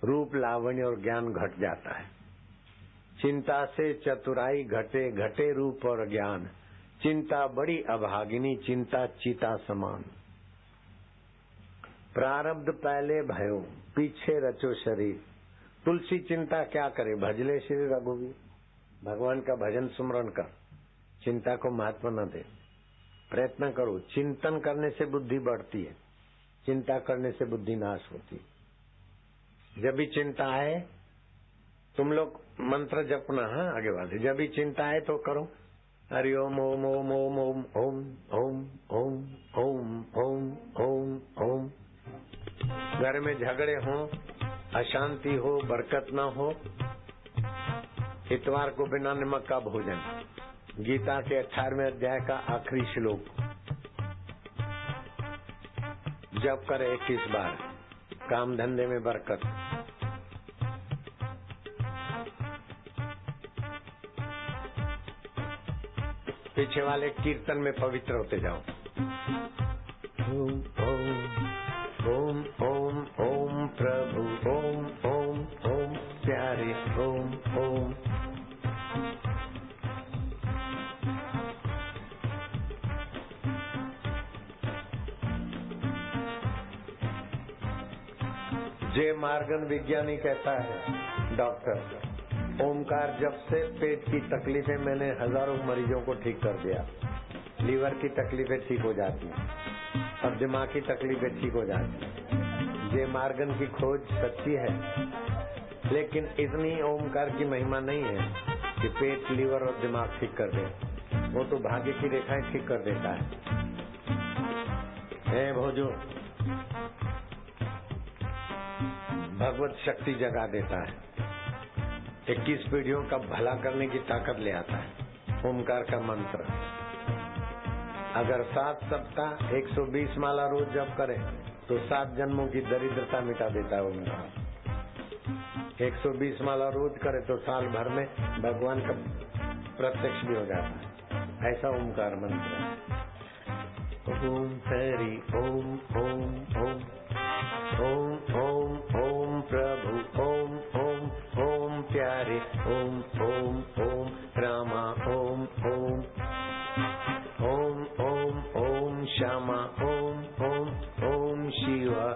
रूप लावण्य और ज्ञान घट जाता है। चिंता से चतुराई घटे, घटे रूप और ज्ञान। चिंता बड़ी अभागिनी, चिंता चीता समान। प्रारब्ध पहले भयो, पीछे रचो शरीर। तुलसी चिंता क्या करे, भजले श्री रघुवीर। भगवान का भजन सुमरण कर, चिंता को महत्व न दे। प्रयत्न करो, चिंतन करने से बुद्धि बढ़ती है, चिंता करने से बुद्धि नाश होती है। जब भी चिंता आए, तुम लोग मंत्र जपना, हाँ आगे बढ़े। जब भी चिंता आए तो करो हरि ओम ओम ओम ओम ओम ओम ओम ओम ओम ओम ओम ओम। घर में झगड़े हो, अशांति हो, बरकत न हो, इतवार को बिना नमक का भोजन। गीता के 18वें अध्याय का आखिरी श्लोक जप करे 21 बार। काम धंधे में बरकत। पीछे वाले कीर्तन में पवित्र होते जाओ। ओम ओम ओम ओम प्रभु, ओम ओम ओम प्यारे, ओम ओम। जे मार्गन विज्ञानी कहता है, डॉक्टर, ओमकार जब से पेट की तकलीफें मैंने हजारों मरीजों को ठीक कर दिया। लीवर की तकलीफें ठीक हो जाती हैं और दिमाग की तकलीफें ठीक हो जाती हैं। ये मार्गन की खोज सच्ची है, लेकिन इतनी ओमकार की महिमा नहीं है कि पेट, लीवर और दिमाग ठीक कर दे। वो तो भाग्य की रेखाएं ठीक कर देता है। भोजो, भगवत शक्ति जगा देता है। 21 पीढ़ियों का भला करने की ताकत ले आता है ओमकार का मंत्र। अगर 7 सप्ताह 120 माला रोज जप करे तो 7 जन्मों की दरिद्रता मिटा देता है ओमकार। 120 माला रोज करे तो साल भर में भगवान का प्रत्यक्ष भी हो जाता है। ऐसा ओमकार मंत्र है। ओम हरि ओम ओम ओम ओम ओम ओम प्रभु, ओम ओम ओम प्यारे, ओम ओम ओम रामा, ओम ओम ओम ओम ओम श्यामा, ओम ओम ओम शिवा।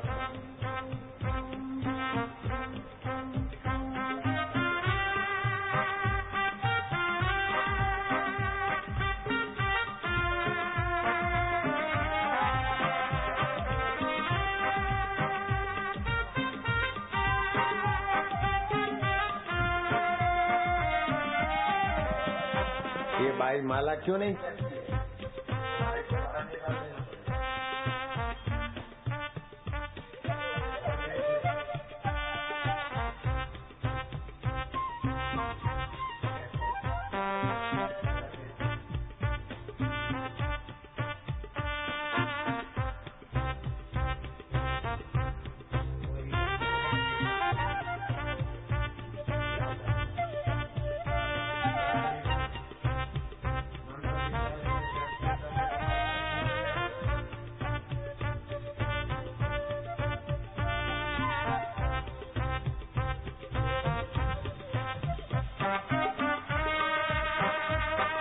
ये बाई माला क्यों नहीं?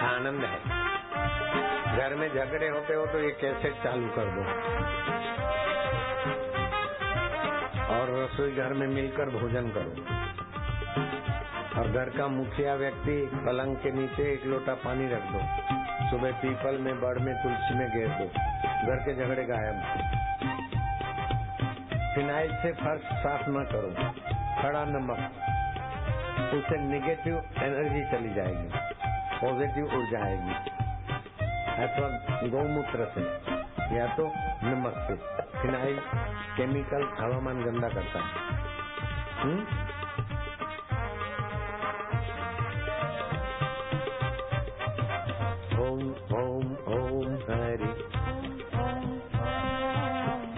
आनंद है। घर में झगड़े होते हो तो ये कैसेट चालू कर दो और रसोई घर में मिलकर भोजन करो। और घर का मुखिया व्यक्ति पलंग के नीचे 1 लोटा पानी रख दो। सुबह पीपल में, बड़ में, तुलसी में घेर दो। घर के झगड़े गायब। फिनाइल से फर्श साफ न करो, खड़ा नमक, उससे निगेटिव एनर्जी चली जाएगी, पॉजिटिव ऊर्जा आएगी। अथवा गौमूत्र से या तो नमक से। फिनाइल केमिकल हवामान गंदा करता है। ओम ओम ओम हरि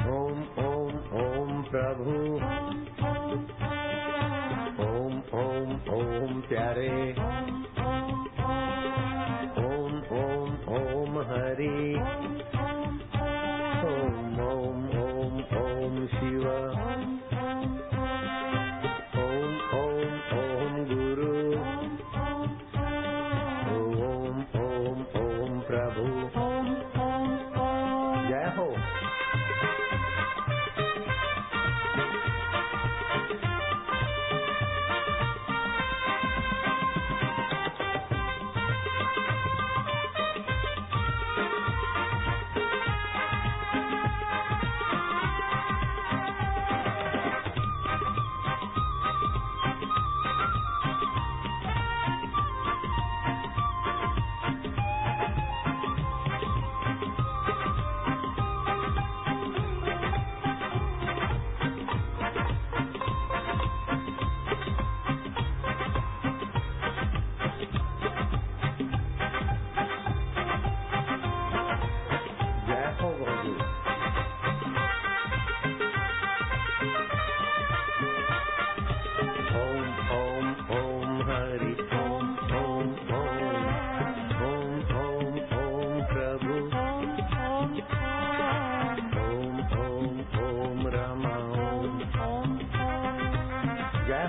ओम ओम ओम प्रभु, ओम ओम ओम प्यारे, ओम ओम ओम हरि, ओम ओम ओम ओम शिव,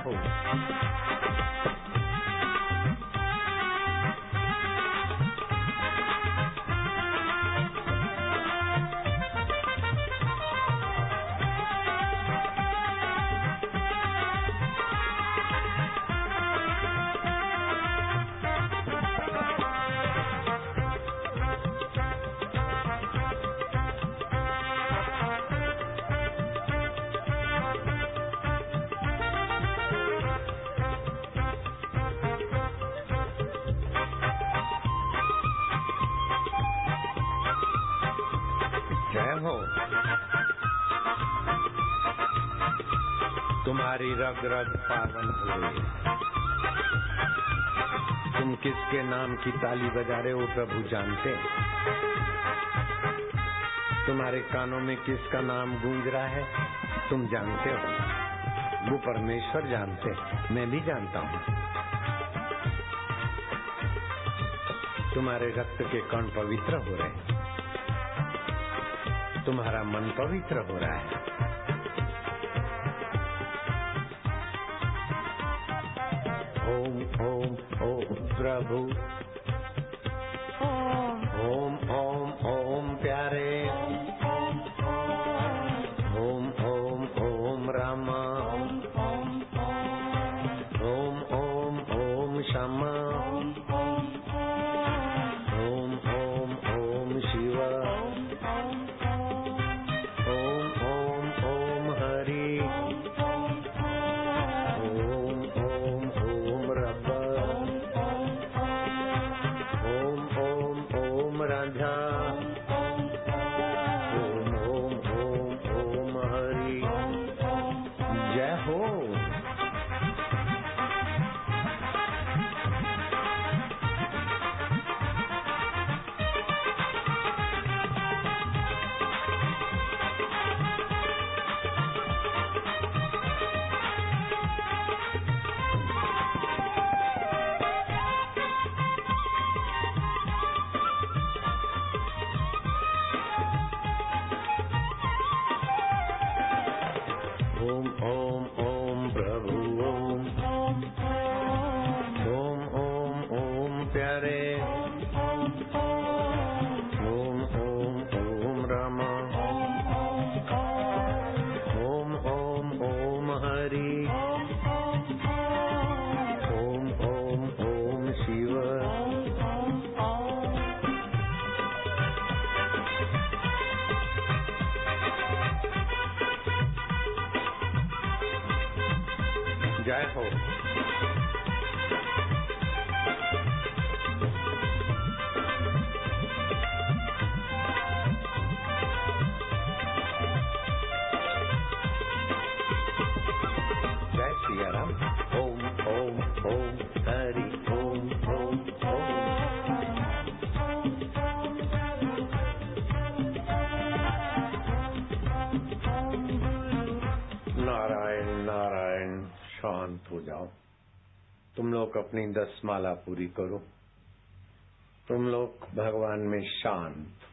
हो। जय हो। तुम्हारी रग रग पावन हुए। तुम किसके नाम की ताली बजा रहे हो प्रभु जानते। तुम्हारे कानों में किसका नाम गूंज रहा है तुम जानते हो। वो परमेश्वर जानते, मैं भी जानता हूँ। तुम्हारे रक्त के कण पवित्र हो रहे हैं, तुम्हारा मन पवित्र हो रहा है। ओम ओम ओम प्रभु, ओम ओम ओम प्यारे, ओम ओम ओम रामा, ओम ओम ओम श्यामा, ओम ओम ओम शिवा, ओम ओम ओम हरि, ओम ओम ओम रब्बा, ओम ओम ओम राधा, ओम ओम ओम ओम हरि। जय हो। ओम ओम ओम प्रभु, ओम ओम ओम ओम प्यारे, ओम ओम ओम रामा, ओम ओम ओम हरि, ओम ओम ओम शिव, जय हो। जय सिया राम। ओम ओम ओम हरि ओम ओम ओम। नारायण नारायण। शांत हो जाओ। तुम लोग अपनी 10 माला पूरी करो। तुम लोग भगवान में शांत,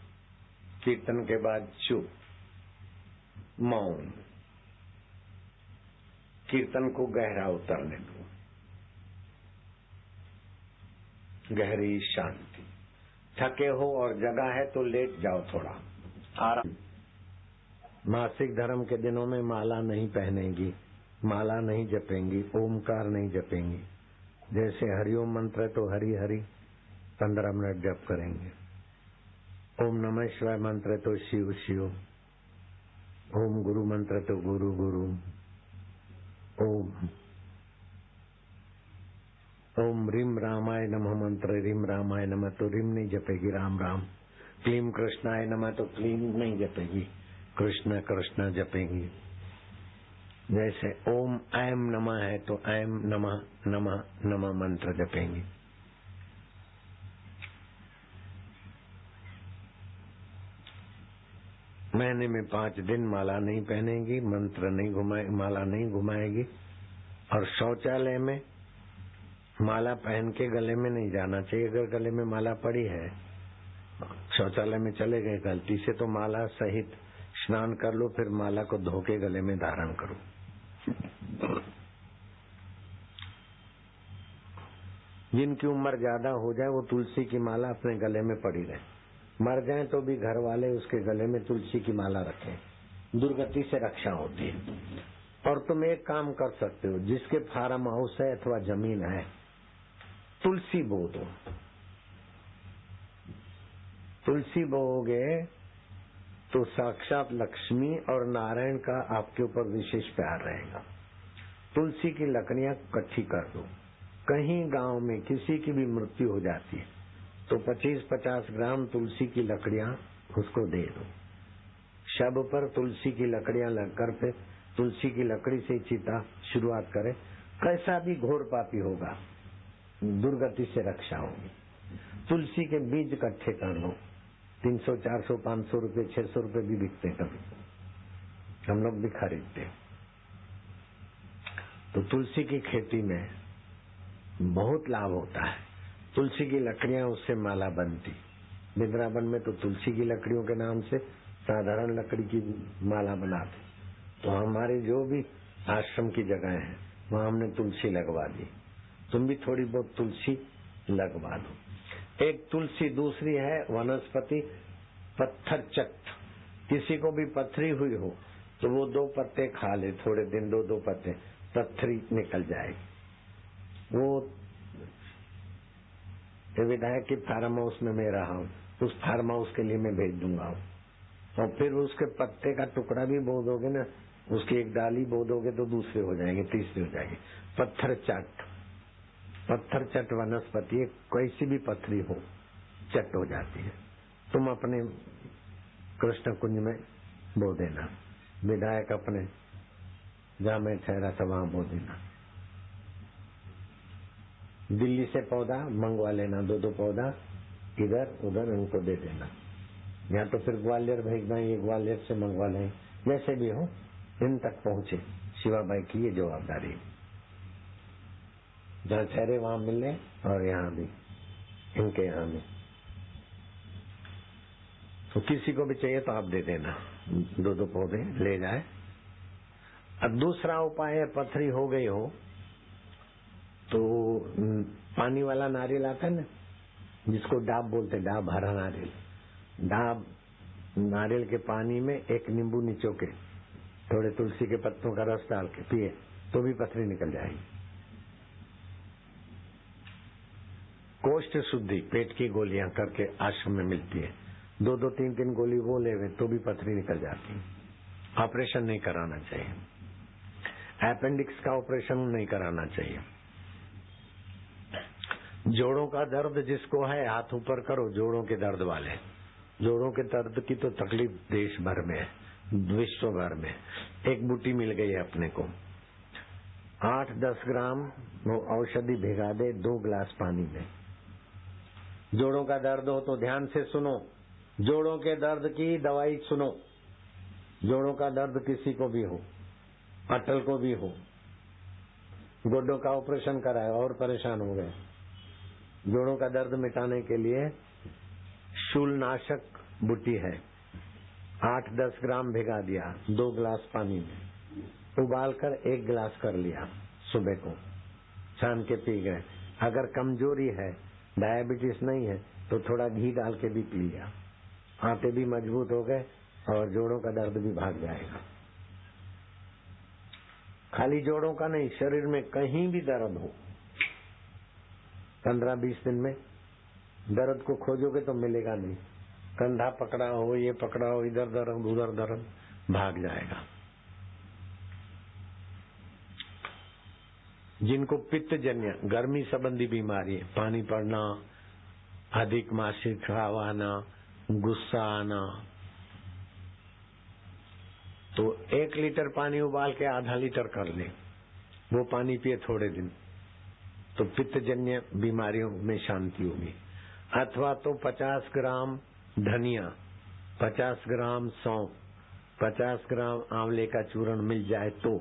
कीर्तन के बाद चुप, मौन, कीर्तन को गहरा उतरने दो, गहरी शांति। थके हो और जगह है तो लेट जाओ, थोड़ा आराम। मासिक धर्म के दिनों में माला नहीं पहनेंगी, माला नहीं जपेंगी, ओमकार नहीं जपेंगी। जैसे हरिओम मंत्र है तो हरि हरि 15 मिनट जप करेंगे। ओम नमः शिवाय मंत्र है तो शिव शिव। ओम गुरु मंत्र तो गुरु गुरु। ओम रीम रामाय नमः मंत्र रीम रामाय नमः तो रीम नहीं जपेगी, राम राम। क्लीम कृष्णाय नमः तो क्लीम नहीं जपेगी, कृष्ण कृष्ण जपेगी। जैसे ओम ऐम नमः है तो ऐम नमः नमः नमः मंत्र जपेंगे। महीने में 5 दिन माला नहीं पहनेगी, मंत्र नहीं घुमाए, माला नहीं घुमाएगी। और शौचालय में माला पहन के गले में नहीं जाना चाहिए। अगर गले में माला पड़ी है, शौचालय में चले गए गलती से, तो माला सहित स्नान कर लो, फिर माला को धो के गले में धारण करो। जिनकी उम्र ज्यादा हो जाए वो तुलसी की माला अपने गले में पड़ी रहे, मर जाए तो भी घर वाले उसके गले में तुलसी की माला रखें, दुर्गति से रक्षा होती है। और तुम एक काम कर सकते हो, जिसके फार्म हाउस है अथवा जमीन है, तुलसी बो दो। तुलसी बोओगे तो साक्षात लक्ष्मी और नारायण का आपके ऊपर विशेष प्यार रहेगा। तुलसी की लकड़ियां इकट्ठी कर दो। कहीं गांव में किसी की भी मृत्यु हो जाती है तो 25-50 ग्राम तुलसी की लकड़ियां उसको दे दो। शब पर तुलसी की लकड़ियां लगकर फिर तुलसी की लकड़ी से चिता शुरुआत करें। कैसा भी घोर पापी होगा, दुर्गति से रक्षा होगी। तुलसी के बीज इकट्ठे कर लो। 300, 400, 500 रुपए, 600 रुपए भी बिकते कभी, हम लोग भी खरीदते। तो तुलसी की खेती में बहुत लाभ होता है। तुलसी की लकड़ियां उससे माला बनती। वृंदावन में तो तुलसी की लकड़ियों के नाम से साधारण लकड़ी की माला बनाते। तो हमारे जो भी आश्रम की जगह है वहां हमने तुलसी लगवा दी। तुम भी थोड़ी बहुत तुलसी लगवा दो। एक तुलसी दूसरी है वनस्पति पत्थर चट्ट। किसी को भी पथरी हुई हो तो वो 2 पत्ते खा ले, थोड़े दिन 2-2 पत्ते, पत्थरी निकल जाएगी। वो विधायक की फार्म हाउस में मैं रहा हूँ, उस फार्म हाउस के लिए मैं भेज दूंगा। और फिर उसके पत्ते का टुकड़ा भी बो दोगे ना, उसकी एक डाली बो दोगे तो दूसरे हो जाएंगे, तीसरे हो जाएंगे। पत्थर चट वनस्पति कैसी भी पथरी हो चट हो जाती है। तुम अपने कृष्ण कुंज में बो देना, विधायक अपने जहां मैं ठहरा था वहां बो देना। दिल्ली से पौधा मंगवा लेना, 2-2 पौधा इधर उधर उनको दे देना। या तो फिर ग्वालियर भेजना, ये ग्वालियर से मंगवा लें, जैसे भी हो इन तक पहुंचे। शिवाबाई की ये जवाबदारी, जहाँ ठहरे वहां मिलने और यहाँ भी इनके यहाँ भी। तो किसी को भी चाहिए तो आप दे देना, 2-2 पौधे ले जाए। अब दूसरा उपाय है, पथरी हो गई हो तो पानी वाला नारियल आता है ना, जिसको डाब बोलते, डाब हरा नारियल। डाब नारियल के पानी में 1 नींबू निचो के थोड़े तुलसी के पत्तों का रस डाल के पिए तो भी पथरी निकल जाएगी। कोष्ठ शुद्धि पेट की गोलियां करके आश्रम में मिलती है, 2-2, 3-3 गोली वो लेवे तो भी पथरी निकल जाती है। ऑपरेशन नहीं कराना चाहिए। अपेंडिक्स का ऑपरेशन नहीं कराना चाहिए। जोड़ों का दर्द जिसको है हाथ ऊपर करो, जोड़ों के दर्द वाले। जोड़ों के दर्द की तो तकलीफ देश भर में है, विश्व भर में। एक बूटी मिल गई है अपने को, 8-10 ग्राम वो औषधि भिगा दे 2 गिलास पानी में। जोड़ों का दर्द हो तो ध्यान से सुनो, जोड़ों के दर्द की दवाई सुनो। जोड़ों का दर्द किसी को भी हो, अटल को भी हो, गोड्डों का ऑपरेशन कराए और परेशान हो गए, जोड़ों का दर्द मिटाने के लिए शूलनाशक बूटी है, 8-10 ग्राम भिगा दिया 2 गिलास पानी में, उबालकर 1 गिलास कर लिया, सुबह को छान के पी गए। अगर कमजोरी है, डायबिटीज नहीं है तो थोड़ा घी डाल के भी पी लिया, आंतें भी मजबूत हो गए और जोड़ों का दर्द भी भाग जाएगा। खाली जोड़ों का नहीं, शरीर में कहीं भी दर्द हो, 15-20 दिन में दर्द को खोजोगे तो मिलेगा नहीं। कंधा पकड़ा हो, ये पकड़ा हो, इधर दर्द उधर दर्द, भाग जाएगा। जिनको पित्त जन्य गर्मी संबंधी बीमारी है, पानी पड़ना, अधिक मासिक स्राव आना, गुस्सा आना, तो 1 लीटर पानी उबाल के आधा लीटर कर ले, वो पानी पिए थोड़े दिन तो पित्त जन्य बीमारियों में शांति होगी। अथवा तो 50 ग्राम धनिया, 50 ग्राम सौंफ, 50 ग्राम आंवले का चूर्ण मिल जाए तो,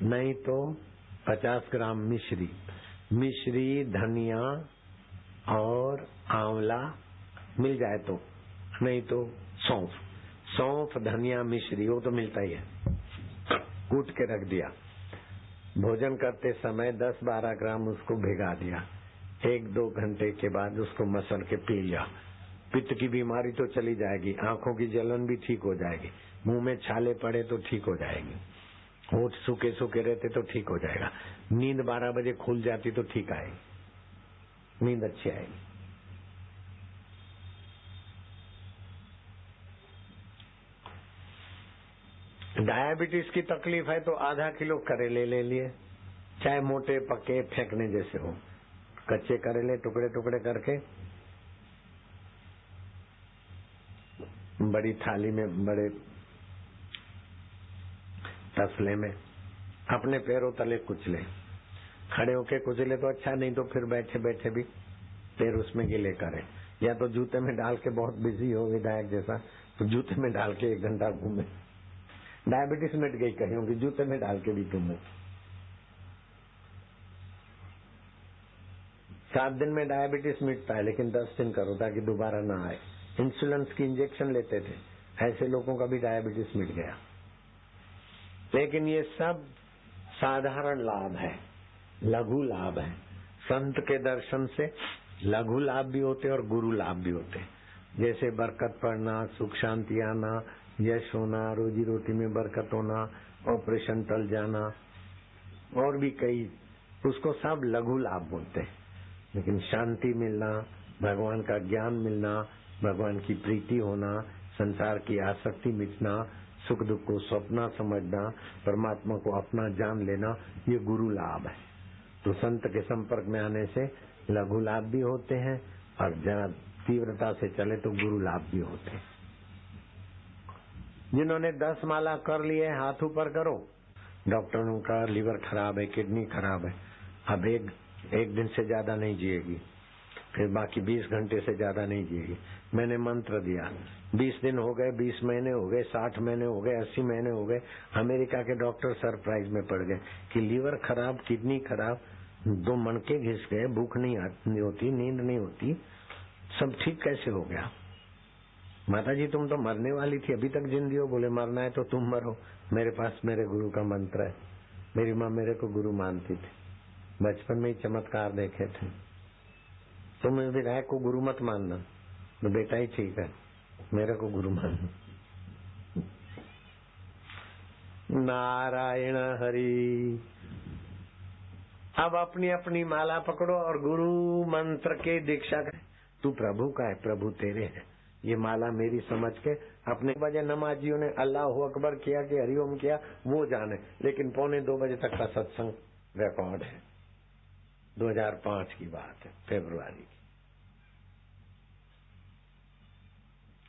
नहीं तो 50 ग्राम मिश्री, धनिया और आंवला मिल जाए तो, नहीं तो सौंफ, धनिया, मिश्री वो तो मिलता ही है, कूट के रख दिया। भोजन करते समय 10-12 ग्राम उसको भिगा दिया, 1-2 घंटे के बाद उसको मसल के पी लिया। पित्त की बीमारी तो चली जाएगी, आंखों की जलन भी ठीक हो जाएगी, मुंह में छाले पड़े तो ठीक हो जाएगी, होठ सूखे सूखे रहते तो ठीक हो जाएगा, नींद 12 बजे खुल जाती तो ठीक आएगी, नींद अच्छी आएगी। डायबिटीज की तकलीफ है तो आधा किलो करेले ले लिए, चाहे मोटे पके फेंकने जैसे हो, कच्चे करेले टुकड़े टुकड़े करके बड़ी थाली में, बड़े तसले में अपने पैरों तले कुचले, खड़े होके कुचले तो अच्छा, नहीं तो फिर बैठे बैठे भी पैर उसमें गिले करें, या तो जूते में डाल के, बहुत बिजी हो विधायक जैसा तो जूते में डाल के 1 घंटा घूमे, डायबिटीज मिट गई कहीं होगी, जूते में डाल के भी घूमे। 7 दिन में डायबिटीज मिटता है, लेकिन 10 दिन करो ताकि दोबारा ना आए। इंसुलिन की इंजेक्शन लेते थे, ऐसे लोगों का भी डायबिटीज मिट गया। लेकिन ये सब साधारण लाभ है, लघु लाभ है। संत के दर्शन से लघु लाभ भी होते और गुरु लाभ भी होते, जैसे बरकत पड़ना, सुख शांति आना, यश होना, रोजी रोटी में बरकत होना, ऑपरेशन टल जाना, और भी कई, उसको सब लघु लाभ बोलते हैं। लेकिन शांति मिलना, भगवान का ज्ञान मिलना, भगवान की प्रीति होना, संसार की आसक्ति मिटना, सुख दुख को सपना समझना, परमात्मा को अपना जान लेना, ये गुरु लाभ है। तो संत के संपर्क में आने से लघु लाभ भी होते हैं, और जहाँ तीव्रता से चले तो गुरु लाभ भी होते हैं। जिन्होंने 10 माला कर लिए, हाथ ऊपर करो। डॉक्टरों का लीवर खराब है, किडनी खराब है, अब एक दिन से ज्यादा नहीं जिएगी, फिर बाकी 20 घंटे से ज्यादा नहीं जिएगी। मैंने मंत्र दिया, 20 दिन हो गए, 20 महीने हो गए, 60 महीने हो गए, 80 महीने हो गए। अमेरिका के डॉक्टर सरप्राइज में पड़ गए कि लीवर खराब, किडनी खराब, 2 मणके घिस गए, भूख नहीं होती, नींद नहीं होती, सब ठीक कैसे हो गया? माता जी तुम तो मरने वाली थी, अभी तक जिंदी हो। बोले मरना है तो तुम मरो, मेरे पास मेरे गुरु का मंत्र है। मेरी माँ मेरे को गुरु मानती थी, बचपन में ही चमत्कार देखे थे। तुम विधायक को गुरु मत मानना, तो बेटा ही ठीक है, मेरे को गुरु मानना। नारायण हरि। अब अपनी अपनी माला पकड़ो और गुरु मंत्र के दीक्षा करें। तू प्रभु का है, प्रभु तेरे है। ये माला मेरी समझ के अपने बजे नमाजियों ने अल्लाह अकबर किया कि हरिओम किया, वो जाने, लेकिन 1:45 बजे तक का सत्संग रिकॉर्ड है। 2005 की बात है, फरवरी की।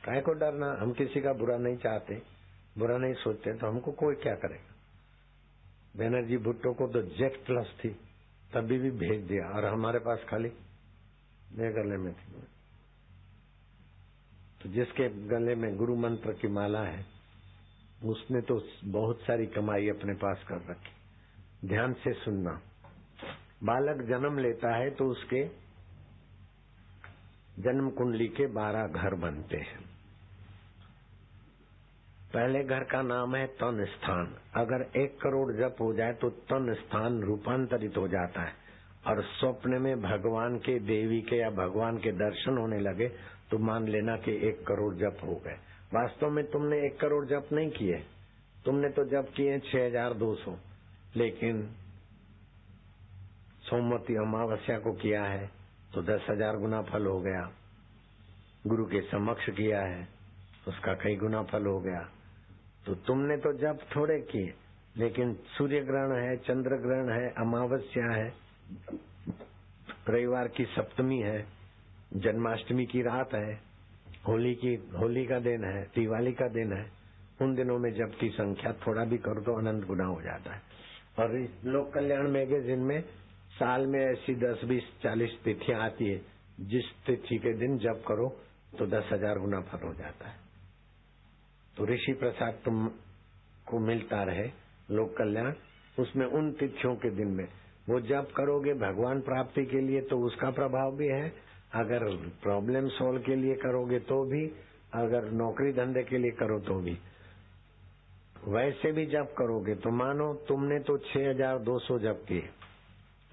काहे को डरना? हम किसी का बुरा नहीं चाहते, बुरा नहीं सोचते, तो हमको कोई क्या करेगा। बनर्जी भुट्टो को तो जेट प्लस थी, तभी भी भेज दिया, और हमारे पास खाली मेरे गले में थी। तो जिसके गले में गुरु मंत्र की माला है, उसने तो बहुत सारी कमाई अपने पास कर रखी। ध्यान से सुनना, बालक जन्म लेता है तो उसके जन्म कुंडली के 12 घर बनते हैं। पहले घर का नाम है तन स्थान। अगर 1 करोड़ जप हो जाए तो तन स्थान रूपांतरित हो जाता है, और स्वप्न में भगवान के, देवी के या भगवान के दर्शन होने लगे तो मान लेना कि 1 करोड़ जप हो गए। वास्तव में तुमने 1 करोड़ जप नहीं किए, तुमने तो जप किए 6200, लेकिन सोमवती अमावस्या को किया है तो 10,000 गुना फल हो गया। गुरु के समक्ष किया है, उसका कई गुना फल हो गया। तो तुमने तो जप थोड़े किए, लेकिन सूर्य ग्रहण है, चंद्र ग्रहण है, अमावस्या है, रविवार की सप्तमी है, जन्माष्टमी की रात है, होली का दिन है, दिवाली का दिन है। उन दिनों में जप की संख्या थोड़ा भी करो तो अनंत गुना हो जाता है। और इस लोक कल्याण मैगजीन में साल में ऐसी 10, 20, 40 तिथियां आती है, जिस तिथि के दिन जप करो तो 10,000 गुना फल हो जाता है। तो ऋषि प्रसाद तुमको मिलता रहे लोक कल्याण, उसमें उन तिथियों के दिन में वो जप करोगे भगवान प्राप्ति के लिए तो उसका प्रभाव भी है, अगर प्रॉब्लम सॉल्व के लिए करोगे तो भी, अगर नौकरी धंधे के लिए करो तो भी। वैसे भी जप करोगे तो मानो तुमने तो 6,200 जप किए,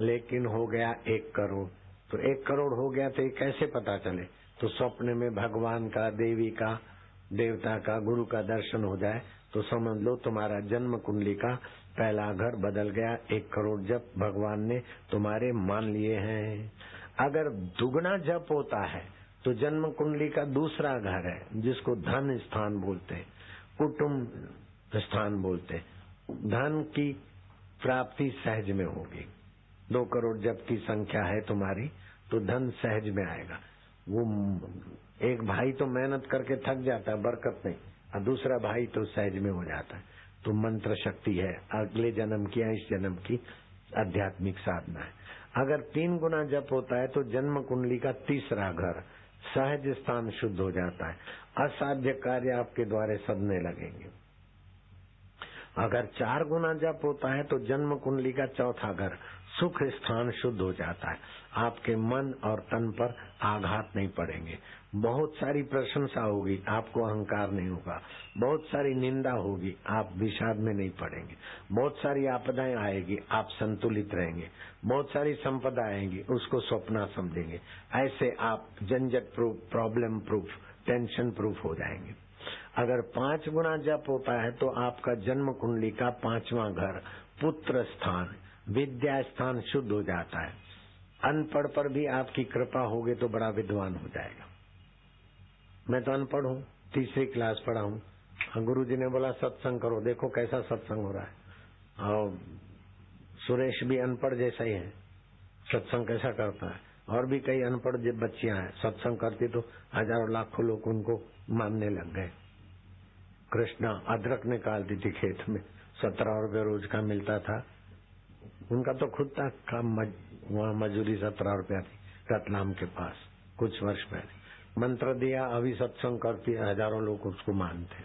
लेकिन हो गया 1 करोड़, तो 1 करोड़ हो गया तो ये कैसे पता चले? तो स्वप्न में भगवान का, देवी का, देवता का, गुरु का दर्शन हो जाए तो समझ लो तुम्हारा जन्म कुंडली का पहला घर बदल गया। 1 करोड़ जप भगवान ने तुम्हारे मान लिए हैं। अगर दुगना जप होता है तो जन्म कुंडली का दूसरा घर है, जिसको धन स्थान बोलते हैं, कुटुंब स्थान बोलते हैं। धन की प्राप्ति सहज में होगी। 2 करोड़ जप की संख्या है तुम्हारी तो धन सहज में आएगा। वो एक भाई तो मेहनत करके थक जाता है, बरकत नहीं, और दूसरा भाई तो सहज में हो जाता है। तो मंत्र शक्ति है, अगले जन्म की या इस जन्म की आध्यात्मिक साधना है। अगर 3 गुना जप होता है तो जन्म कुंडली का तीसरा घर, सहज स्थान शुद्ध हो जाता है। असाध्य कार्य आपके द्वारे सदने लगेंगे। अगर 4 गुना जप होता है तो जन्म कुंडली का चौथा घर, सुख स्थान शुद्ध हो जाता है। आपके मन और तन पर आघात नहीं पड़ेंगे। बहुत सारी प्रशंसा होगी, आपको अहंकार नहीं होगा। बहुत सारी निंदा होगी, आप विषाद में नहीं पड़ेंगे। बहुत सारी आपदाएं आएगी, आप संतुलित रहेंगे। बहुत सारी संपदा आएंगी, उसको स्वप्ना समझेंगे। ऐसे आप झंझट proof, problem proof, tension proof हो जाएंगे। अगर 5 गुना जप होता है तो आपका जन्म कुंडली का 5वां घर, पुत्र स्थान, विद्या स्थान शुद्ध हो जाता है। अनपढ़ पर भी आपकी कृपा होगी तो बड़ा विद्वान हो जाएगा। मैं तो अनपढ़ हूँ, 3री क्लास पढ़ा हूँ। गुरु जी ने बोला सत्संग करो, देखो कैसा सत्संग हो रहा है। और सुरेश भी अनपढ़ जैसा ही है, सत्संग कैसा करता है। और भी कई अनपढ़ बच्चियां हैं, सत्संग करती तो हजारों लाखों लोग उनको मानने लग गए। कृष्णा अदरक निकालती थी खेत में, 17 रुपये रोज का मिलता था। उनका तो खुद था काम, वहाँ मजूरी 17 रुपया थी रतलाम के पास, कुछ वर्ष पहले। मंत्र दिया, अभी सत्संग करती, हजारों लोग उसको मानते।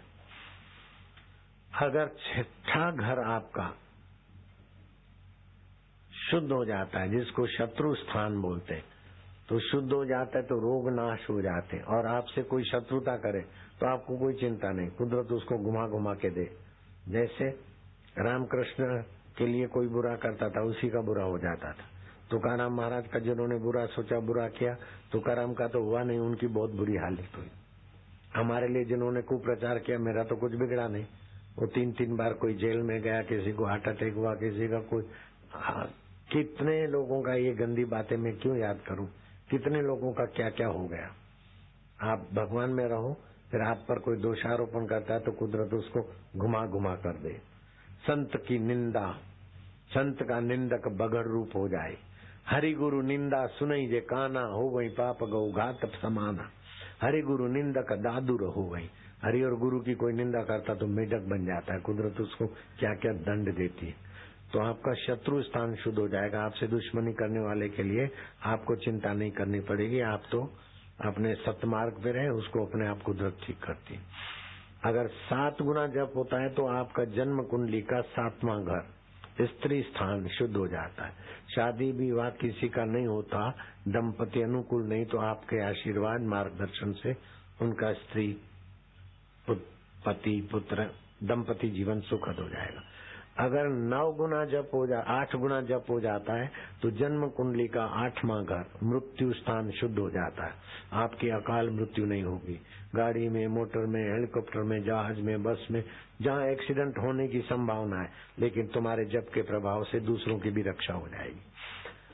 अगर 6ठा घर आपका शुद्ध हो जाता है, जिसको शत्रु स्थान बोलते हैं, तो शुद्ध हो जाता है तो रोग नाश हो जाते हैं। और आपसे कोई शत्रुता करे तो आपको कोई चिंता नहीं, कुदरत उसको घुमा घुमा के दे। जैसे रामकृष्ण के लिए कोई बुरा करता था, उसी का बुरा हो जाता था। तुकाराम महाराज का जिन्होंने बुरा सोचा, बुरा किया, तुकाराम का तो हुआ नहीं, उनकी बहुत बुरी हालत हुई। हमारे लिए जिन्होंने कुप्रचार किया, मेरा तो कुछ बिगड़ा नहीं। वो 3-3 बार कोई जेल में गया, किसी को हार्ट अटैक हुआ, किसी का कोई। कितने लोगों का ये गंदी बातें मैं क्यों याद करूं, कितने लोगों का क्या क्या हो गया। आप भगवान में रहो, फिर आप पर कोई दोषारोपण करता है तो कुदरत उसको घुमा घुमा कर दे। संत की निंदा, संत का निंदक बगड़ रूप हो जाए। हरि गुरु निंदा सुनई जे काना, हो वही पाप गौ घात समाना। हरि गुरु निंदक दादुर हो गई। हरि और गुरु की कोई निंदा करता तो मेढक बन जाता है, कुदरत उसको क्या क्या दंड देती है। तो आपका शत्रु स्थान शुद्ध हो जाएगा। आपसे दुश्मनी करने वाले के लिए आपको चिंता नहीं करनी पड़ेगी। आप तो अपने सत्मार्ग पे रहे, उसको अपने आप कुदरत ठीक करती है। अगर 7 गुना जप होता है तो आपका जन्म कुंडली का 7वां घर, स्त्री स्थान शुद्ध हो जाता है। शादी विवाह किसी का नहीं होता, दंपति अनुकूल नहीं, तो आपके आशीर्वाद मार्गदर्शन से उनका स्त्री, पति, पुत्र, दंपति जीवन सुखद हो जाएगा। अगर 9 गुना जप हो 8 गुना जप हो जाता है तो जन्म कुंडली का 8वां घर, मृत्यु स्थान शुद्ध हो जाता है। आपकी अकाल मृत्यु नहीं होगी। गाड़ी में, मोटर में, हेलीकॉप्टर में, जहाज में, बस में, जहाँ एक्सीडेंट होने की संभावना है, लेकिन तुम्हारे जप के प्रभाव से दूसरों की भी रक्षा हो जाएगी।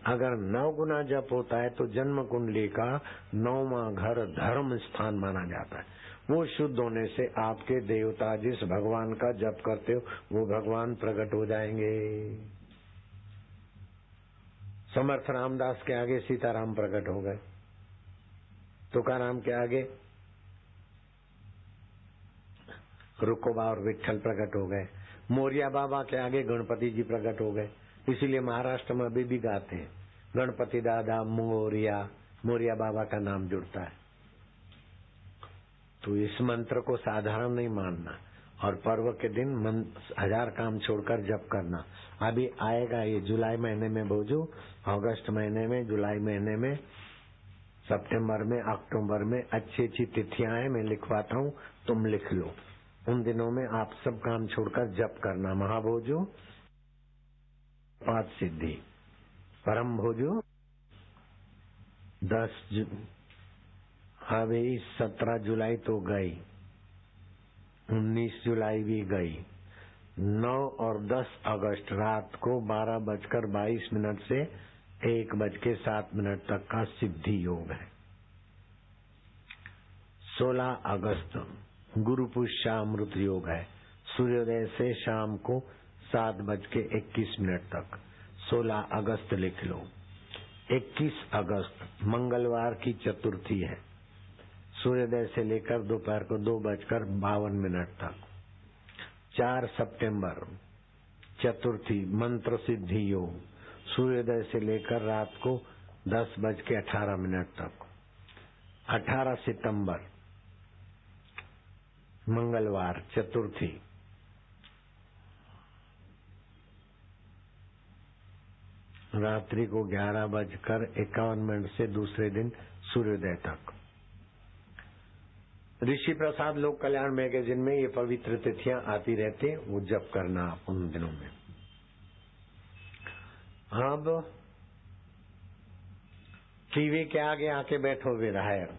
अगर 9 गुना जप होता है तो जन्म कुंडली का 9वां घर धर्म स्थान माना जाता है। वो शुद्ध होने से आपके देवता, जिस भगवान का जप करते हो वो भगवान प्रकट हो जाएंगे। समर्थ रामदास के आगे सीताराम प्रकट हो गए, तुकाराम के आगे रुकोबा और विठल प्रकट हो गए, मोरिया बाबा के आगे गणपति जी प्रकट हो गए। इसीलिए महाराष्ट्र में अभी भी गाते हैं, गणपति दादा मोरिया, मोरिया बाबा का नाम जुड़ता है। तो इस मंत्र को साधारण नहीं मानना, और पर्व के दिन 1000 काम छोड़कर जप करना। अभी आएगा ये जुलाई महीने में भोजू, अगस्त महीने में, जुलाई महीने में, सितंबर में, अक्टूबर में अच्छी अच्छी तिथियां हैं, मैं लिखवाता हूँ, तुम लिख लो। उन दिनों में आप सब काम छोड़कर जप करना। महाभोजू, 5 सिद्धि, परम भोजू, अभी 17 जुलाई तो गई, 19 जुलाई भी गई, 9 और 10 अगस्त रात को 12:22 से 1:07 तक का सिद्धि योग है। 16 अगस्त गुरु पुष्य अमृत योग है, सूर्योदय से शाम को 7:21 तक। 16 अगस्त लिख लो। 21 अगस्त मंगलवार की चतुर्थी है, सूर्योदय से लेकर दोपहर को 2:52 तक। 4 सितंबर चतुर्थी मंत्र सिद्धि योग, सूर्योदय से लेकर रात को 10:18 तक। 18 सितंबर मंगलवार चतुर्थी, रात्रि को 11:51 से दूसरे दिन सूर्योदय तक। ऋषि प्रसाद लोक कल्याण मैगजीन में ये पवित्र तिथियां आती रहती हैं, वो जप करना उन दिनों में। अब टीवी के आगे आके बैठो विधायक।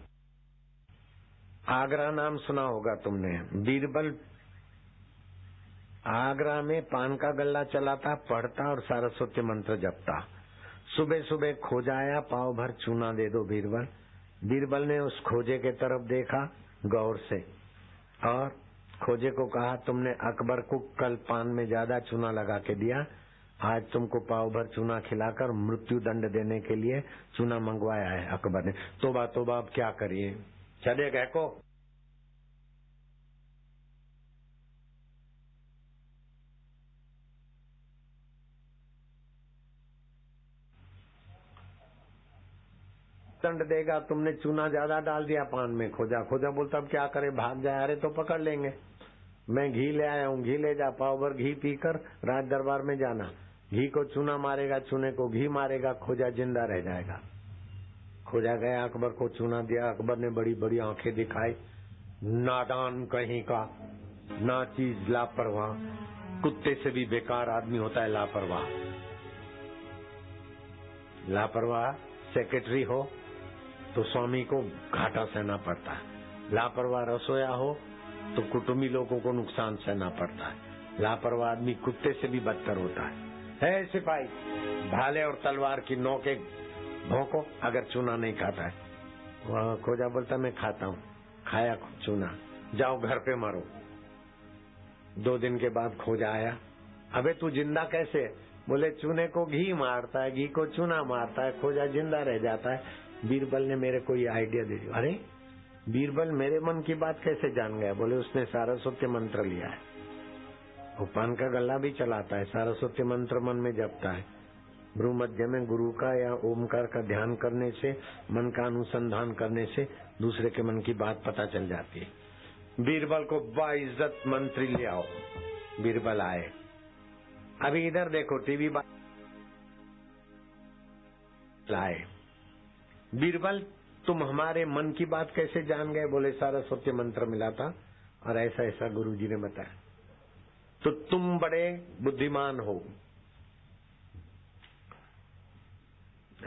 आगरा नाम सुना होगा तुमने। बीरबल आगरा में पान का गल्ला चलाता, पढ़ता और सरस्वती मंत्र जपता। सुबह सुबह खोजा आया, पाव भर चूना दे दो बीरबल। बीरबल ने उस खोजे के तरफ देखा गौर से और खोजे को कहा, तुमने अकबर को कल पान में ज्यादा चूना लगा के दिया, आज तुमको पाव भर चूना खिलाकर मृत्यु दंड देने के लिए चूना मंगवाया है अकबर ने। तोबा तोबा, अब क्या करिए, चले गए को। दंड देगा, तुमने चूना ज्यादा डाल दिया पान में। खोजा बोलता अब क्या करे, भाग जाए, अरे तो पकड़ लेंगे, मैं घी ले आया हूँ, घी ले जा, पाव भर घी पीकर राज दरबार में जाना। घी को चूना मारेगा, चूने को घी मारेगा, खोजा जिंदा रह जाएगा। खोजा गया, अकबर को चूना दिया। अकबर ने बड़ी बड़ी आंखें दिखाई, नादान कहीं का, ना चीज लापरवाह, कुत्ते से भी बेकार आदमी होता है लापरवाह। लापरवाह सेक्रेटरी हो तो स्वामी को घाटा सहना पड़ता है, लापरवाह रसोया हो तो कुटुंबी लोगों को नुकसान सहना पड़ता है, लापरवाह आदमी कुत्ते से भी बदतर होता है। सिपाही, भाले और तलवार की नोके भोंको अगर चूना नहीं खाता है। वह खोजा बोलता मैं खाता हूँ, खाया चूना, जाओ घर पे मरो। 2 दिन के बाद खोजा आया, अबे तू जिंदा कैसे? बोले चूने को घी मारता है, घी को चूना मारता है, खोजा जिंदा रह जाता है। बीरबल ने मेरे को ये आइडिया दे दिया। अरे बीरबल मेरे मन की बात कैसे जान गया? बोले उसने सरस्वती मंत्र लिया है, वो पान का गल्ला भी चलाता है, सरस्वती मंत्र मन में जपता है। भ्रू मध्य में गुरु का या ओमकार का ध्यान करने से, मन का अनुसंधान करने से दूसरे के मन की बात पता चल जाती है। बीरबल को बाइज्जत मंत्री ले आओ। बीरबल आए। अभी इधर देखो टीवी लाए। बीरबल तुम हमारे मन की बात कैसे जान गए? बोले सरस्वती मंत्र मिला था और ऐसा ऐसा गुरुजी ने बताया। तो तुम बड़े बुद्धिमान हो,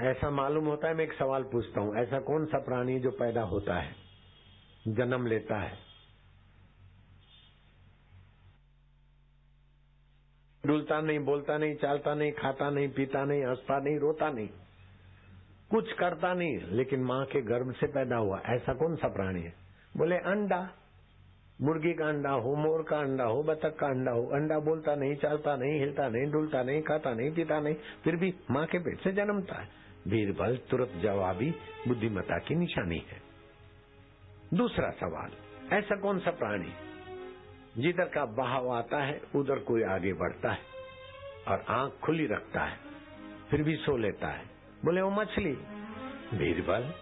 ऐसा मालूम होता है। मैं एक सवाल पूछता हूँ, ऐसा कौन सा प्राणी जो पैदा होता है, जन्म लेता है, डुलता नहीं, बोलता नहीं, चालता नहीं, खाता नहीं, पीता नहीं, हंसता नहीं, रोता नहीं, कुछ करता नहीं, लेकिन माँ के गर्भ से पैदा हुआ, ऐसा कौन सा प्राणी है? बोले अंडा। मुर्गी का अंडा हो, मोर का अंडा हो, बतख का अंडा हो। अंडा बोलता नहीं, चालता नहीं, हिलता नहीं, डुलता नहीं, खाता नहीं, पीता नहीं, फिर भी माँ के पेट से जन्मता है। बीरबल तुरंत जवाबी बुद्धिमत्ता की निशानी है। दूसरा सवाल, ऐसा कौन सा प्राणी जिधर का बहाव आता है उधर कोई आगे बढ़ता है और आंख खुली रखता है फिर भी सो लेता है? बोले वो मछली। बीरबल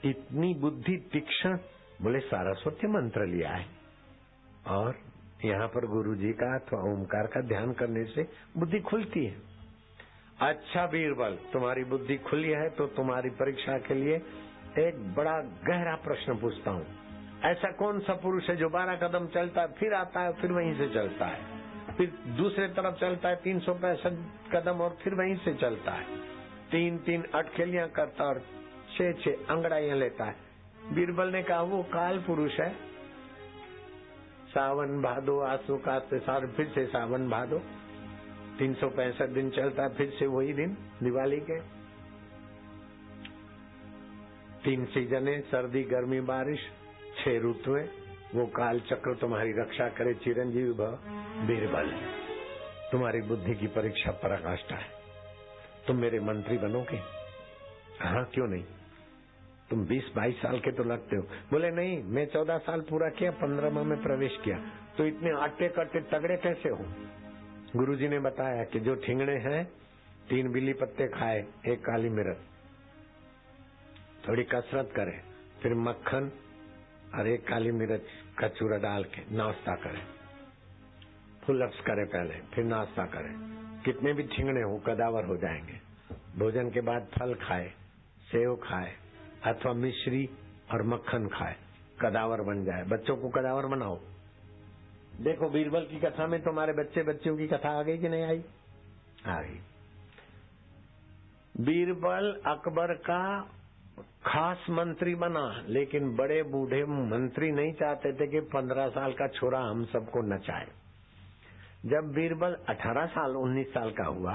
इतनी बुद्धि तीक्ष्ण? बोले सरस्वती मंत्र लिया है और यहाँ पर गुरुजी का अथवा ओमकार का ध्यान करने से बुद्धि खुलती है। अच्छा बीरबल, तुम्हारी बुद्धि खुली है तो तुम्हारी परीक्षा के लिए एक बड़ा गहरा प्रश्न पूछता हूँ। ऐसा कौन सा पुरुष है जो 12 कदम चलता है, फिर आता है, फिर वहीं से चलता है, फिर दूसरे तरफ चलता है 365 कदम और फिर वहीं से चलता है, 3-3 अटखेलियां करता और 6 अंगड़ाइयां लेता है। बीरबल ने कहा वो काल पुरुष है। सावन भादो आंसू काटते सारे फिर से सावन भादो 365 दिन चलता है, फिर से वही दिन दिवाली के। 3 सीजने सर्दी गर्मी बारिश 6 ऋतुएं, वो काल चक्र तुम्हारी रक्षा करे चिरंजीवी भव। बीरबल तुम्हारी बुद्धि की परीक्षा पराकाष्ठा है, तुम मेरे मंत्री बनोगे? हाँ क्यों नहीं, तुम 20-22 साल के तो लगते हो। बोले नहीं, मैं 14 साल पूरा किया, 15वां में प्रवेश किया। तो इतने आटे कट्टे तगड़े कैसे हो? गुरुजी ने बताया कि जो ठिंगणे हैं 3 बिल्ली पत्ते खाए, 1 काली मिर्च, थोड़ी कसरत करे, फिर मक्खन और 1 काली मिर्च का चूरा डाल के नाश्ता करे, पुलअप्स करे पहले, फिर नाश्ता करे। कितने भी ठिंगणे हो कदावर हो जाएंगे। भोजन के बाद फल खाए, सेव खाए अथवा मिश्री और मक्खन खाए, कदावर बन जाए। बच्चों को कदावर बनाओ। देखो बीरबल की कथा में तुम्हारे बच्चों की कथा आ गई कि नहीं आई? आ गई। बीरबल अकबर का खास मंत्री बना, लेकिन बड़े बूढ़े मंत्री नहीं चाहते थे कि 15 साल का छोरा हम सबको नचाए। जब बीरबल 18 साल 19 साल का हुआ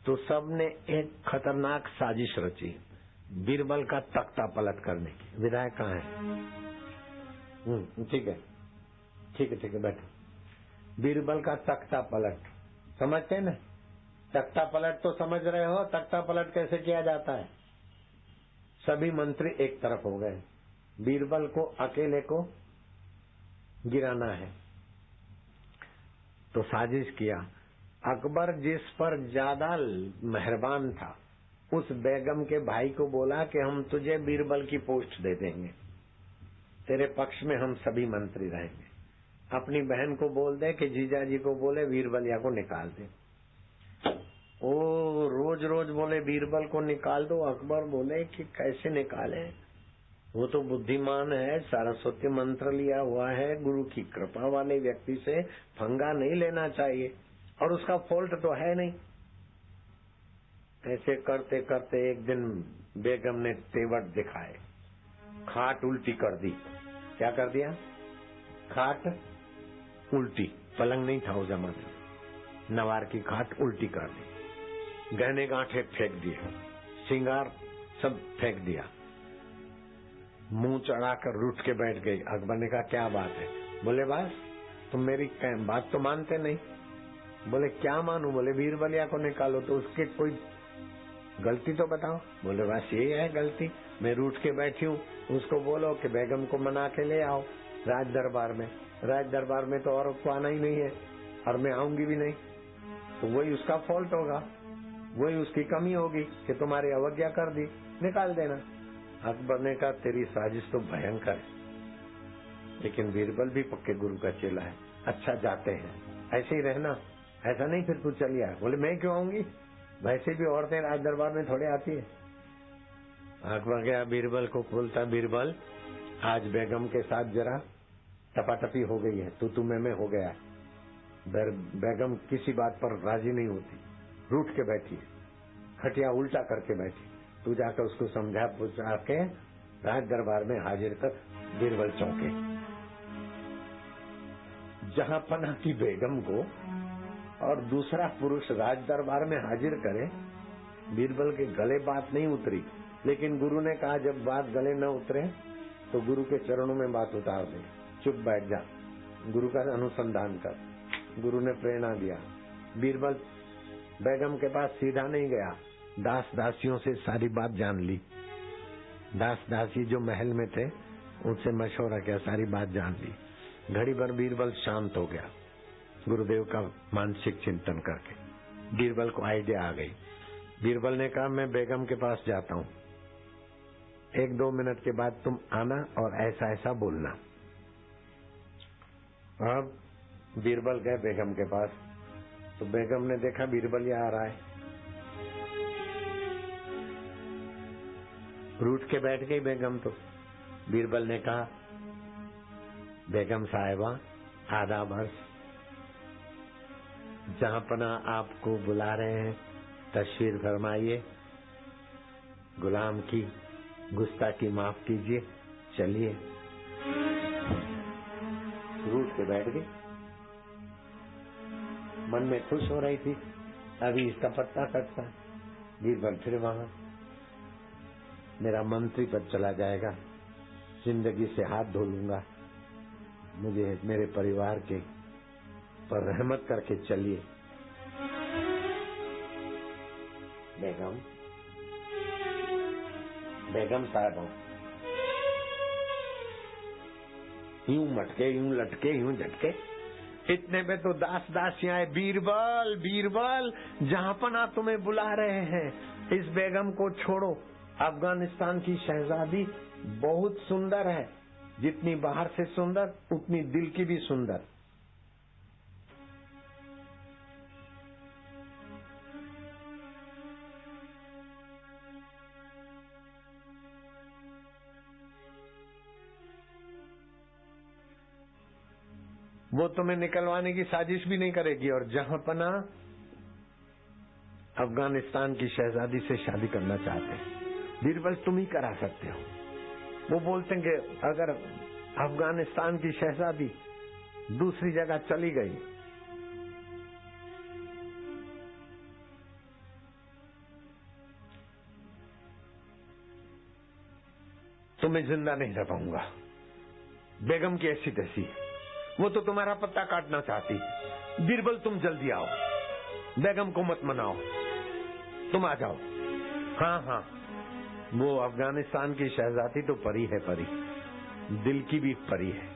तो सबने एक खतरनाक साजिश रची बीरबल का तख्ता पलट करने की। विधायक कहाँ है? ठीक है बैठो। बीरबल का तख्ता पलट समझते हैं ना? तख्ता पलट तो समझ रहे हो? तख्ता पलट कैसे किया जाता है? सभी मंत्री एक तरफ हो गए, बीरबल को अकेले को गिराना है। तो साजिश किया। अकबर जिस पर ज्यादा मेहरबान था उस बेगम के भाई को बोला कि हम तुझे बीरबल की पोस्ट दे देंगे, तेरे पक्ष में हम सभी मंत्री रहेंगे। अपनी बहन को बोल दे कि जीजा जी को बोले बीरबलिया को निकाल दे। ओ रोज रोज बोले बीरबल को निकाल दो। अकबर बोले कि कैसे निकाले, वो तो बुद्धिमान है, सरस्वती मंत्र लिया हुआ है, गुरु की कृपा वाले व्यक्ति से पंगा नहीं लेना चाहिए, और उसका फॉल्ट तो है नहीं। ऐसे करते करते एक दिन बेगम ने तेवर दिखाए, खाट उल्टी कर दी। क्या कर दिया? खाट उल्टी। पलंग नहीं था उस जमाने में, नवार की खाट उल्टी कर दी, गहने गांठे फेंक दिए, श्रृंगार सब फेंक दिया, मुंह चढ़ाकर रूठ के बैठ गई। अकबर ने कहा क्या बात है? बोले बस तुम मेरी बात तो मानते नहीं। बोले क्या मानूं? बोले बीरबलिया को निकालो। तो उसके कोई गलती तो बताओ। बोले बस यही है गलती, मैं रूठ के बैठी हूँ, उसको बोलो कि बेगम को मना के ले आओ राज दरबार में। राज दरबार में तो औरत को आना ही नहीं है और मैं आऊंगी भी नहीं, तो वही उसका फॉल्ट होगा, वही उसकी कमी होगी कि तुम्हारी अवज्ञा कर दी, निकाल देना। अकबर ने कहा तेरी साजिश तो भयंकर है, लेकिन बीरबल भी पक्के गुरु का चेला है, अच्छा जाते हैं, ऐसे ही रहना, ऐसा नहीं फिर तू चली आ। बोले मैं क्यों आऊंगी, वैसे भी औरतें राज दरबार में थोड़े आती है। अकबर गया बीरबल को बोलता, बीरबल आज बेगम के साथ जरा टपाटपी हो गई है, तू मैं हो गया। बेगम किसी बात पर राजी नहीं होती, रूठ के बैठी है, खटिया उल्टा करके बैठी। तू जाकर उसको समझा बुझा के राज दरबार में हाजिर कर बीरबल चौके। जहां पना की बेगम को और दूसरा पुरुष राज दरबार में हाजिर करे, बीरबल के गले बात नहीं उतरी, लेकिन गुरु ने कहा जब बात गले न उतरे तो गुरु के चरणों में बात उतार दे, चुप बैठ जा, गुरु का अनुसंधान कर। गुरु ने प्रेरणा दिया। बीरबल बेगम के पास सीधा नहीं गया, दास दासियों से सारी बात जान ली। दास दासी जो महल में थे उनसे मशवरा किया, सारी बात जान ली। घड़ी भर बीरबल शांत हो गया गुरुदेव का मानसिक चिंतन करके। बीरबल को आइडिया आ गई। बीरबल ने कहा मैं बेगम के पास जाता हूँ, 1-2 मिनट के बाद तुम आना और ऐसा ऐसा बोलना। अब बीरबल गए बेगम के पास, तो बेगम ने देखा बीरबल यहाँ आ रहा है, रूठ के बैठ गई बेगम। तो बीरबल ने कहा बेगम साहिबा आदाब अर्ज, जहां पना आपको बुला रहे हैं तशरीफ फरमाइए। गुलाम की गुस्ताखी माफ कीजिए, चलिए। रूठ के बैठ गई। मन में खुश हो रही थी, अभी इसका पत्ता कटता। बीरबल फिर वहां, मेरा मंत्री पद चला जाएगा, जिंदगी से हाथ धो लूंगा, मुझे मेरे परिवार के पर रहमत करके चलिए। बेगम साहब यूं मटके, यूं लटके, यूं झटके। इतने में तो दास दासियां आए, बीरबल बीरबल जहांपना तुम्हें बुला रहे हैं, इस बेगम को छोड़ो। अफगानिस्तान की शहजादी बहुत सुंदर है, जितनी बाहर से सुंदर उतनी दिल की भी सुंदर। वो तुम्हें निकलवाने की साजिश भी नहीं करेगी, और जहांपना अफगानिस्तान की शहजादी से शादी करना चाहते हैं। बीरबल तुम ही करा सकते हो। वो बोलते हैं कि अगर अफगानिस्तान की शहजादी दूसरी जगह चली गई तो मैं जिंदा नहीं रह पाऊंगा। बेगम की ऐसी तैसी, वो तो तुम्हारा पत्ता काटना चाहती। बीरबल तुम जल्दी आओ, बेगम को मत मनाओ, तुम आ जाओ। हाँ हाँ, वो अफगानिस्तान की शहजादी तो परी है, परी दिल की भी परी है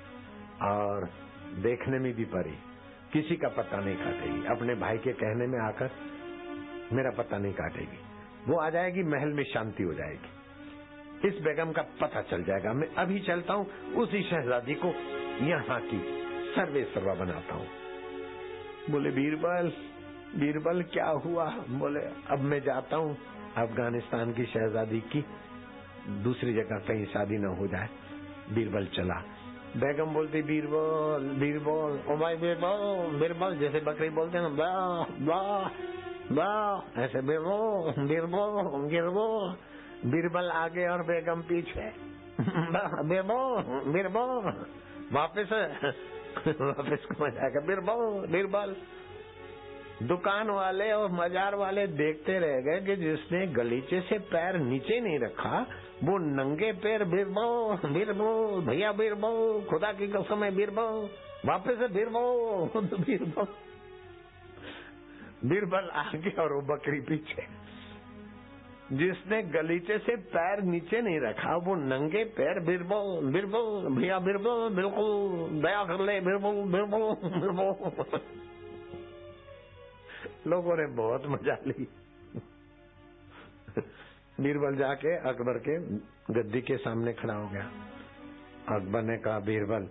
और देखने में भी परी। किसी का पत्ता नहीं काटेगी, अपने भाई के कहने में आकर मेरा पत्ता नहीं काटेगी। वो आ जाएगी, महल में शांति हो जाएगी। इस बेगम का पता चल जाएगा। मैं अभी चलता हूँ, उसी शहजादी को यहाँ की सर्वे सर्वा बनाता हूँ। बोले बीरबल बीरबल क्या हुआ? बोले अब मैं जाता हूँ, अफगानिस्तान की शहजादी की दूसरी जगह कहीं शादी न हो जाए। बीरबल चला। बेगम बोलती बीरबल बीरबल, ओ भाई बीरबल बीरबल, जैसे बकरी बोलते हैं ना, बा बा बा, ऐसे बीरबल बीरबल बीरबल। बीरबल आगे और बेगम पीछे। बीरबल बीरबल, वापिस को मजाक। बीरबल बीरबल। दुकान वाले और मजार वाले देखते रह गए कि जिसने गलीचे से पैर नीचे नहीं रखा वो नंगे पैर। बीरबल बीरबल, भैया बीरबल, खुदा की कसम है बीरबल, वापस से बीरबल बीरबल। बीरबल आगे और वो बकरी पीछे। जिसने गलीचे से पैर नीचे नहीं रखा वो नंगे पैर। बीरबल बीरबल, भैया बीरबल, बिल्कुल दया कर ले बीरबल बीरबल बीरबल। लोगों ने बहुत मजा ली। बीरबल जाके अकबर के गद्दी के सामने खड़ा हो गया। अकबर ने कहा बीरबल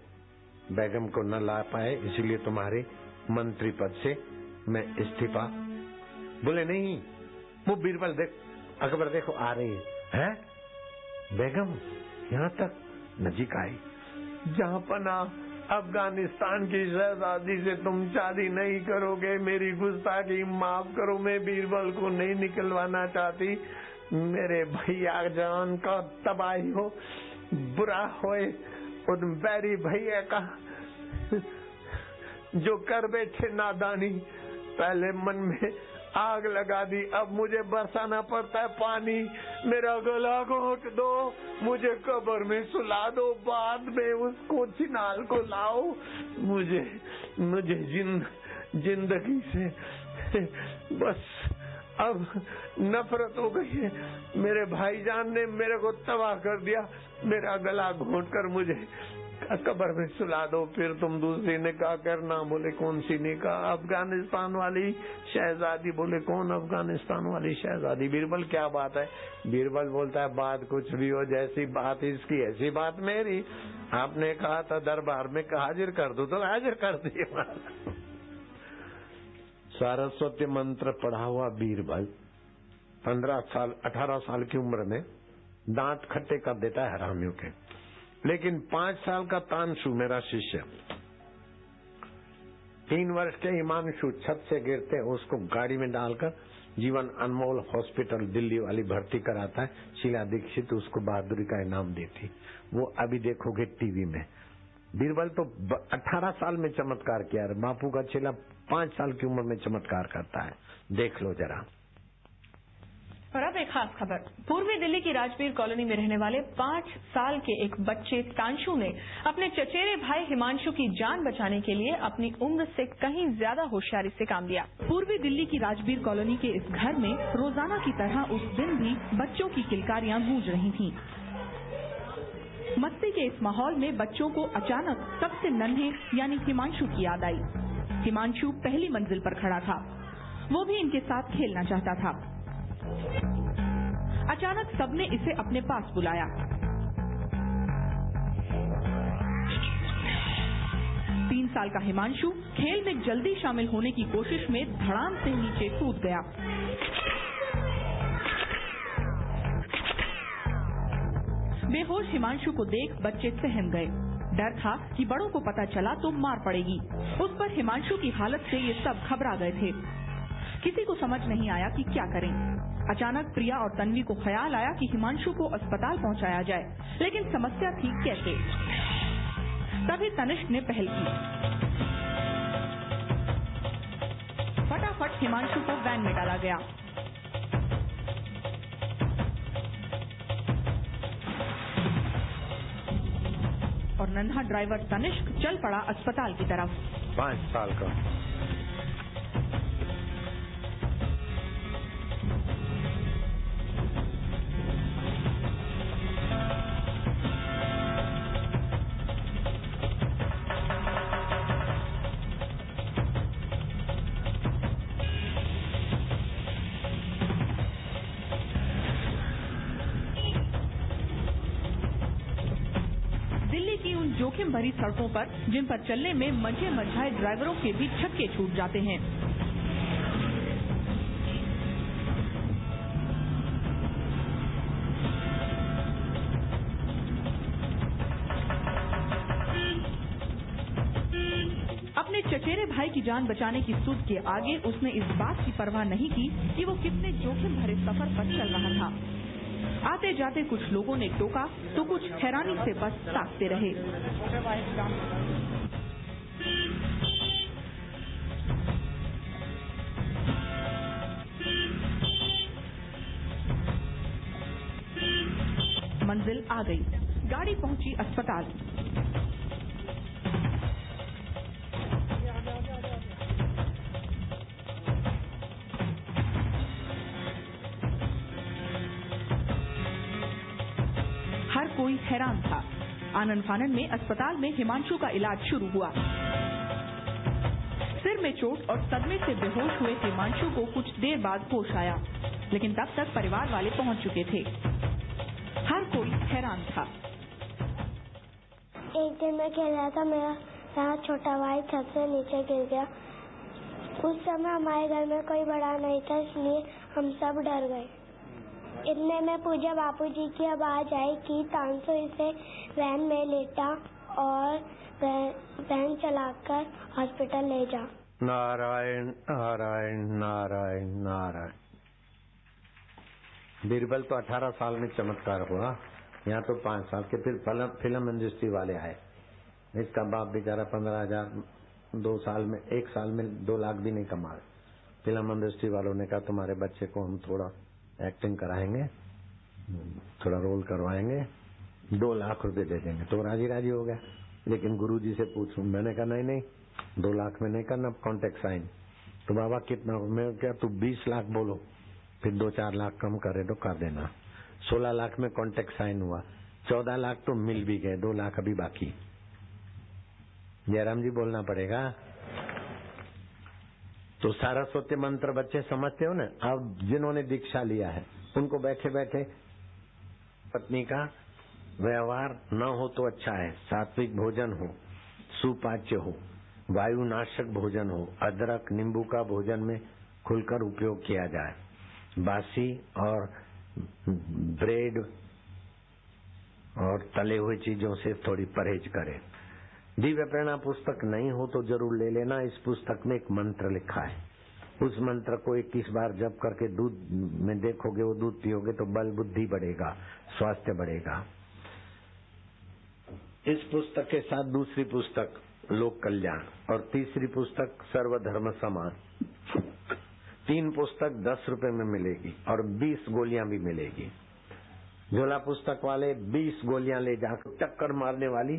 बेगम को न ला पाए इसलिए तुम्हारे मंत्री पद से मैं इस्तीफा। बोले नहीं। वो बीरबल देख, अकबर देखो आ रही है बेगम, यहाँ तक नजीक आई। जहांपना अफगानिस्तान की शहजादी से तुम शादी नहीं करोगे, मेरी गुस्ताखी माफ करो, मैं बीरबल को नहीं निकलवाना चाहती। मेरे भैया जान का तबाही हो, बुरा होए उन बैरी भैया का जो कर बैठे नादानी। पहले मन में आग लगा दी, अब मुझे बरसाना पड़ता है पानी। मेरा गला घोंट दो, मुझे कब्र में सुला दो, बाद में उसको चिनाल को लाओ। मुझे जिंदगी से बस अब नफरत हो गई है। मेरे भाईजान ने मेरे को तबाह कर दिया। मेरा गला घोंट कर मुझे कब्र में सुला दो, फिर तुम दूसरी निकाह करना। बोले कौन सी निकाह? अफगानिस्तान वाली शहजादी। बोले कौन अफगानिस्तान वाली शहजादी? बीरबल क्या बात है? बीरबल बोलता है बात कुछ भी हो, जैसी बात इसकी ऐसी बात मेरी। आपने कहा था दरबार में हाजिर कर दो तो हाजिर कर दिए। सरस्वती मंत्र पढ़ा हुआ बीरबल 18 साल की उम्र में दांत खट्टे कर देता है हरामियों के। लेकिन 5 साल का तानशु मेरा शिष्य, 3 वर्ष के हिमांशु छत से गिरते उसको गाड़ी में डालकर जीवन अनमोल हॉस्पिटल दिल्ली वाली भर्ती कराता है, शीला दीक्षित उसको बहादुरी का इनाम देती। वो अभी देखोगे टीवी में। बीरबल तो 18 साल में चमत्कार किया, बापू का चेला 5 साल की उम्र में चमत्कार करता है, देख लो जरा। और अब एक खास खबर। पूर्वी दिल्ली की राजबीर कॉलोनी में रहने वाले 5 साल के एक बच्चे तांशु ने अपने चचेरे भाई हिमांशु की जान बचाने के लिए अपनी उम्र से कहीं ज्यादा होशियारी से काम लिया। पूर्वी दिल्ली की राजबीर कॉलोनी के इस घर में रोजाना की तरह उस दिन भी बच्चों की किलकारियां गूंज रही थीं। मस्ती के इस माहौल में बच्चों को अचानक सबसे नन्हे यानी हिमांशु की याद आई। हिमांशु पहली मंजिल पर खड़ा था, वो भी इनके साथ खेलना चाहता था। अचानक सबने इसे अपने पास बुलाया। तीन साल का हिमांशु खेल में जल्दी शामिल होने की कोशिश में धड़ाम से नीचे कूद गया। बेहोश हिमांशु को देख बच्चे सहम गए। डर था कि बड़ों को पता चला तो मार पड़ेगी। उस पर हिमांशु की हालत से ये सब घबरा गए थे। किसी को समझ नहीं आया कि क्या करें। अचानक प्रिया और तन्वी को ख्याल आया कि हिमांशु को अस्पताल पहुंचाया जाए, लेकिन समस्या थी कैसे। तभी तनिष्क ने पहल की। फटाफट हिमांशु को वैन में डाला गया। और नन्हा ड्राइवर तनिष्क चल पड़ा अस्पताल की तरफ। 5 साल का दिल्ली की उन जोखिम भरी सड़कों पर जिन पर चलने में मंझे मझाए ड्राइवरों के भी छक्के छूट जाते हैं। अपने चचेरे भाई की जान बचाने की सुध के आगे उसने इस बात की परवाह नहीं की कि वो कितने जोखिम भरे सफर पर चल रहा था। आते जाते कुछ लोगों ने टोका तो कुछ हैरानी से बस ताकते रहे। मंजिल आ गई, गाड़ी पहुंची अस्पताल। हर कोई हैरान था। आनन फानन में अस्पताल में हिमांशु का इलाज शुरू हुआ। सिर में चोट और सदमे से बेहोश हुए हिमांशु को कुछ देर बाद होश आया, लेकिन तब तक परिवार वाले पहुंच चुके थे। हर कोई हैरान था। एक दिन मैं खेल रहा था, मेरा छोटा भाई छत से नीचे गिर गया। उस समय हमारे घर में कोई बड़ा नहीं था, इसलिए हम सब डर गए। इतने में पूजा बापूजी की आवाज आई कि तांसु इसे वैन में लेटा और वैन चलाकर हॉस्पिटल ले जा। नारायण नारायण नारायण नारायण। बीरबल तो 18 साल में चमत्कार हुआ, यहाँ तो 5 साल के। फिर फिल्म इंडस्ट्री वाले आए। इसका बाप बेचारा 15,000 2 साल में 1 साल में 2 लाख भी नहीं कमा। फिल्म इंडस्ट्री वालों ने कहा तुम्हारे बच्चे को हम थोड़ा एक्टिंग कराएंगे, थोड़ा रोल करवाएंगे, 2 लाख रुपए दे देंगे। तो राजी हो गया। लेकिन गुरुजी से पूछूं, मैंने कहा नहीं 2 लाख में नहीं करना कॉन्ट्रैक्ट साइन। तो बाबा कितना? मैं क्या तू 20 लाख बोलो, फिर 2-4 लाख कम करे तो कर देना। 16 लाख में कॉन्ट्रैक्ट साइन हुआ। 14 लाख तो मिल भी गए, 2 लाख अभी बाकी। जयराम जी बोलना पड़ेगा। तो सारस्वती मंत्र बच्चे समझते हो ना। अब जिन्होंने दीक्षा लिया है उनको बैठे बैठे पत्नी का व्यवहार न हो तो अच्छा है। सात्विक भोजन हो, सुपाच्य हो, वायुनाशक भोजन हो, अदरक नींबू का भोजन में खुलकर उपयोग किया जाए। बासी और ब्रेड और तले हुए चीजों से थोड़ी परहेज करें। दिव्य प्रेरणा पुस्तक नहीं हो तो जरूर ले लेना। इस पुस्तक में एक मंत्र लिखा है, उस मंत्र को 21 बार जप करके दूध में देखोगे, वो दूध पियोगे तो बल बुद्धि बढ़ेगा, स्वास्थ्य बढ़ेगा। इस पुस्तक के साथ दूसरी पुस्तक लोक कल्याण और तीसरी पुस्तक सर्वधर्म समान। 3 पुस्तक 10 रुपए में मिलेगी और 20 गोलियां भी मिलेगी। झोला पुस्तक वाले 20 गोलियां ले जाकर टक्कर मारने वाली